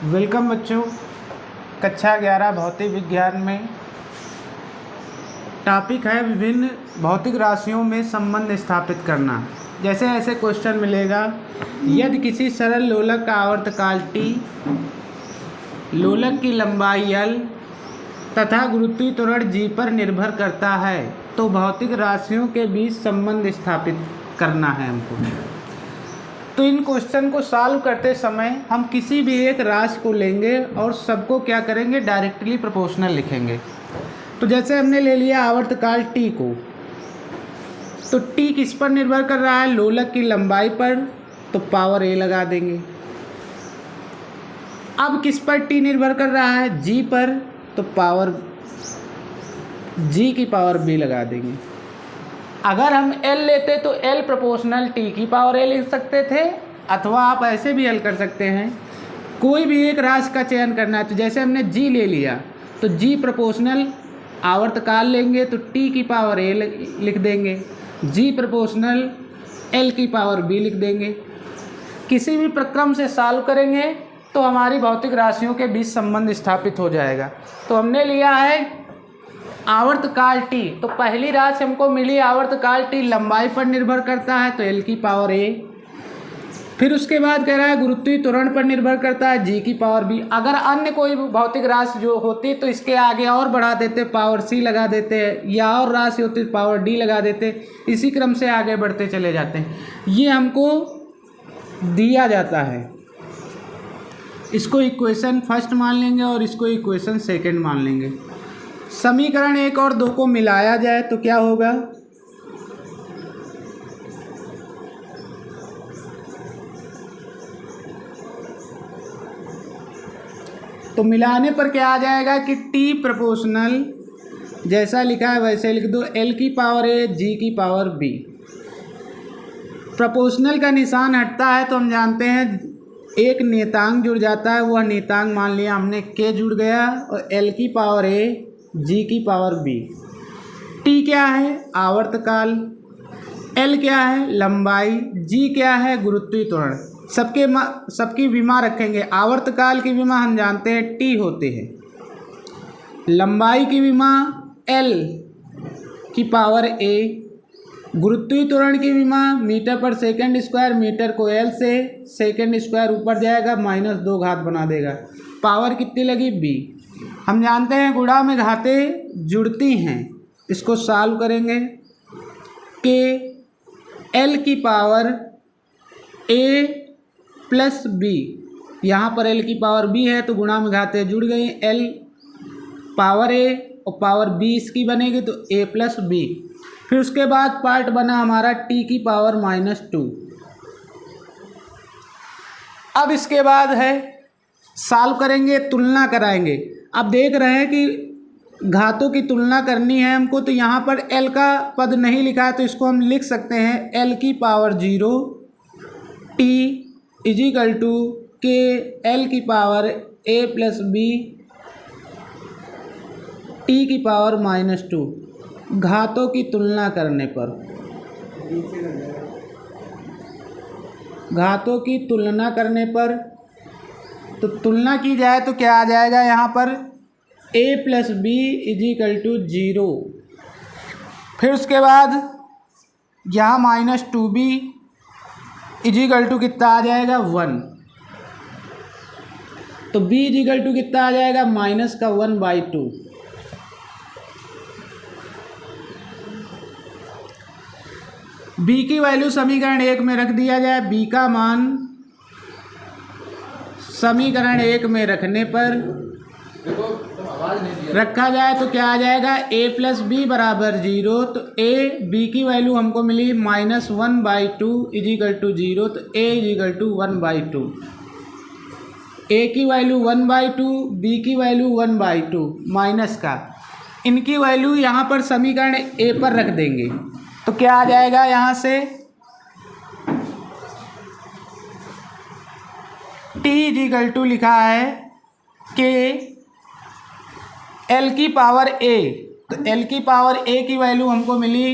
Welcome बच्चों। कक्षा 11 भौतिक विज्ञान में टॉपिक है विभिन्न भौतिक राशियों में संबंध स्थापित करना। जैसे ऐसे क्वेश्चन मिलेगा, यदि किसी सरल लोलक का आवर्तकाल t, लोलक की लंबाई l तथा गुरुत्वीय त्वरण g पर निर्भर करता है तो भौतिक राशियों के बीच संबंध स्थापित करना है हमको। तो इन क्वेश्चन को सॉल्व करते समय हम किसी भी एक राशि को लेंगे और सबको क्या करेंगे, डायरेक्टली प्रोपोर्शनल लिखेंगे। तो जैसे हमने ले लिया आवर्तकाल t को, तो t किस पर निर्भर कर रहा है, लोलक की लंबाई पर, तो पावर a लगा देंगे। अब किस पर t निर्भर कर रहा है, g पर, तो पावर g की पावर b लगा देंगे। अगर हम L लेते तो L प्रोपोर्शनल T की पावर A लिख सकते थे, अथवा आप ऐसे भी हल कर सकते हैं, कोई भी एक राशि का चयन करना है। तो जैसे हमने G ले लिया तो G प्रोपोर्शनल आवर्तकाल लेंगे तो T की पावर A लिख देंगे, G प्रोपोर्शनल L की पावर B लिख देंगे। किसी भी प्रक्रम से सॉल्व करेंगे तो हमारी भौतिक राशियों के बीच संबंध स्थापित हो जाएगा। तो हमने लिया है आवर्तकाल t, तो पहली राशि हमको मिली आवर्तकाल t लंबाई पर निर्भर करता है तो l की पावर a। फिर उसके बाद कह रहा है गुरुत्वीय त्वरण पर निर्भर करता है g की पावर b। अगर अन्य कोई भौतिक राशि जो होती तो इसके आगे और बढ़ा देते, पावर c लगा देते, या और राशि होती पावर d लगा देते, इसी क्रम से आगे बढ़ते चले जाते हैं। ये हमको दिया जाता है। इसको इक्वेशन फर्स्ट मान लेंगे और इसको इक्वेशन सेकेंड मान लेंगे। समीकरण 1 और 2 को मिलाया जाए तो क्या होगा, तो मिलाने पर क्या आ जाएगा कि t प्रोपोर्शनल जैसा लिखा है वैसे लिख दो, l की पावर a, g की पावर b। प्रोपोर्शनल का निशान हटता है तो हम जानते हैं एक नियतांक जुड़ जाता है, वह नियतांक मान लिया हमने k जुड़ गया, और l की पावर a, g की पावर b। t क्या है, आवर्तकाल, l क्या है, लंबाई, g क्या है, गुरुत्वीय त्वरण। सबकी विमा रखेंगे। आवर्तकाल की विमा हम जानते हैं t होते हैं, लंबाई की विमा l की पावर a, गुरुत्वीय त्वरण की विमा मीटर पर सेकंड स्क्वायर, मीटर को l से सेकंड स्क्वायर ऊपर जाएगा -2 घात बना देगा। पावर कितनी लगी, b। हम जानते हैं गुणा में घातें जुड़ती हैं, इसको सॉल्व करेंगे कि l की पावर a प्लस b, यहाँ पर l की पावर b है तो गुणा में घातें जुड़ गई, l पावर a और पावर b इसकी बनेगी तो a प्लस b। फिर उसके बाद पार्ट बना हमारा t की पावर -2। अब इसके बाद है सॉल्व करेंगे, तुलना कराएंगे। अब देख रहे हैं कि घातों की तुलना करनी है हमको, तो यहाँ पर l का पद नहीं लिखा है तो इसको हम लिख सकते हैं l की पावर 0 t इजिकल टू के l की power a plus b t की पावर -2। घातों की तुलना करने पर, घातों की तुलना करने पर, तो तुलना की जाए तो क्या आ जाएगा, यहाँ पर a plus b equal to 0। फिर उसके बाद यहाँ -2b इजिकल टू कितना आ जाएगा, 1। तो b इजिकल टू कितना आ जाएगा, -1/2। b की वैल्यू समीकरण 1 में रख दिया जाए। b का मान समीकरण 1 में रखने पर रखा जाए तो क्या आ जाएगा, a प्लस b बराबर 0। तो a b की वैल्यू हमको मिली -1/2 इजिकल टू 0, तो a इजिकल टू 1/2। a की वैल्यू 1/2, b की वैल्यू 1/2 माइनस का, इनकी वैल्यू यहाँ पर समीकरण a पर रख देंगे तो क्या आ जाएगा, यहाँ से t इजिकल टू लिखा है कि l की पावर a, तो l की पावर a की वैल्यू हमको मिली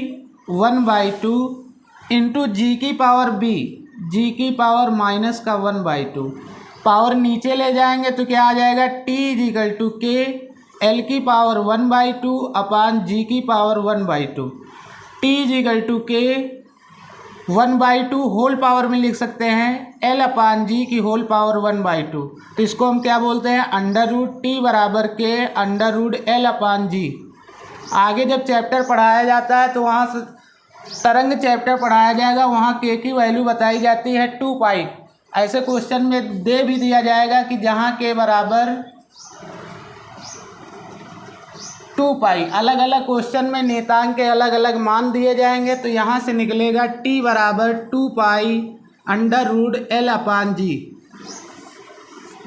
1/2 इंटू g की पावर b, g की पावर -1/2। पावर नीचे ले जाएंगे तो क्या आ जाएगा, T is equal to K L की पावर 1/2 अपान जी की power 1/2। T is equal to K 1/2 whole power में लिख सकते हैं एल अपान जी की होल पावर 1/2। तो इसको हम क्या बोलते हैं, अंडर रूट टी बराबर के अंडर रूट एल अपान जी। आगे जब चैप्टर पढ़ाया जाता है तो वहाँ से तरंग चैप्टर पढ़ाया जाएगा, वहाँ के की वैल्यू बताई जाती है 2 पाई। ऐसे क्वेश्चन में दे भी दिया जाएगा कि जहाँ के बराबर 2 पाई, अलग अलग क्वेश्चन में नियतांक के अलग अलग मान दिए जाएंगे। तो यहाँ से निकलेगा टी बराबर 2 पाई अंडर रूट एल अपान जी।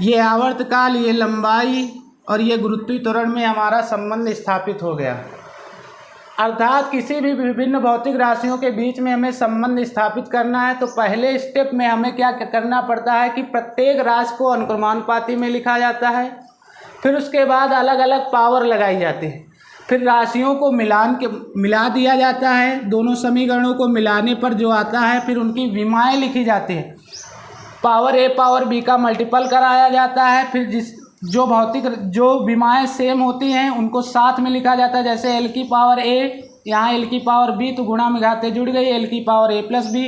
ये आवर्तकाल, ये लंबाई और ये गुरुत्वीय त्वरण में हमारा संबंध स्थापित हो गया। अर्थात किसी भी विभिन्न भौतिक राशियों के बीच में हमें संबंध स्थापित करना है तो पहले स्टेप में हमें क्या करना पड़ता है कि प्रत्येक राशि को अनुक्रमानुपाती में लिखा जाता है, फिर उसके बाद अलग अलग पावर लगाई जाती है, फिर राशियों को मिला दिया जाता है। दोनों समीकरणों को मिलाने पर जो आता है फिर उनकी विमाएँ लिखी जाती है, पावर ए पावर बी का मल्टीपल कराया जाता है। फिर जो विमाएँ सेम होती हैं उनको साथ में लिखा जाता है, जैसे एल की पावर ए, यहाँ एल की पावर बी, तो गुणा में घातें जुड़ गई, एल की पावर ए प्लस बी,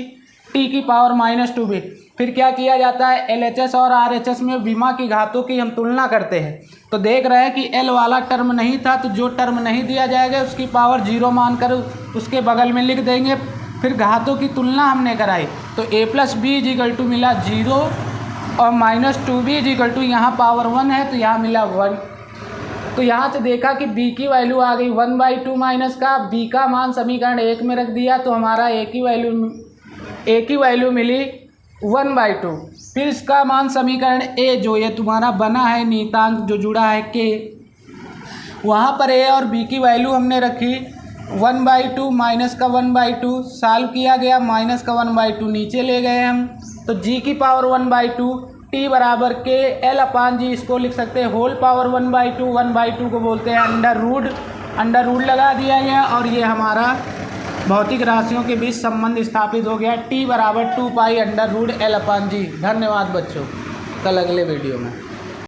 टी की पावर -2b। फिर क्या किया जाता है, LHS और RHS में विमा की घातों की हम तुलना करते हैं। तो देख रहे हैं कि एल वाला टर्म नहीं था, तो जो टर्म नहीं दिया जाएगा उसकी पावर 0 मानकर उसके बगल में लिख देंगे। फिर घातों की तुलना हमने कराई तो a plus B is equal to मिला 0 और -2b इज इक्वल टू यहाँ पावर 1 है तो यहाँ मिला 1। तो यहाँ से देखा कि b की वैल्यू आ गई 1/2 माइनस का, b का मान समीकरण 1 में रख दिया तो हमारा a की वैल्यू मिली 1/2। फिर इसका मान समीकरण a जो ये तुम्हारा बना है नियतांक जो जुड़ा है k, वहाँ पर a और b की वैल्यू हमने रखी 1/2 माइनस का 1/2 सॉल्व किया गया, माइनस का 1/2 नीचे ले गए हम, तो g की पावर 1/2 t बराबर के एल अपान जी, इसको लिख सकते हैं होल पावर 1/2 को बोलते हैं अंडर रूट लगा दिया गया और ये हमारा भौतिक राशियों के बीच संबंध स्थापित हो गया, t बराबर 2 पाई अंडर रूट एल अपान जी। धन्यवाद बच्चों, कल अगले वीडियो में।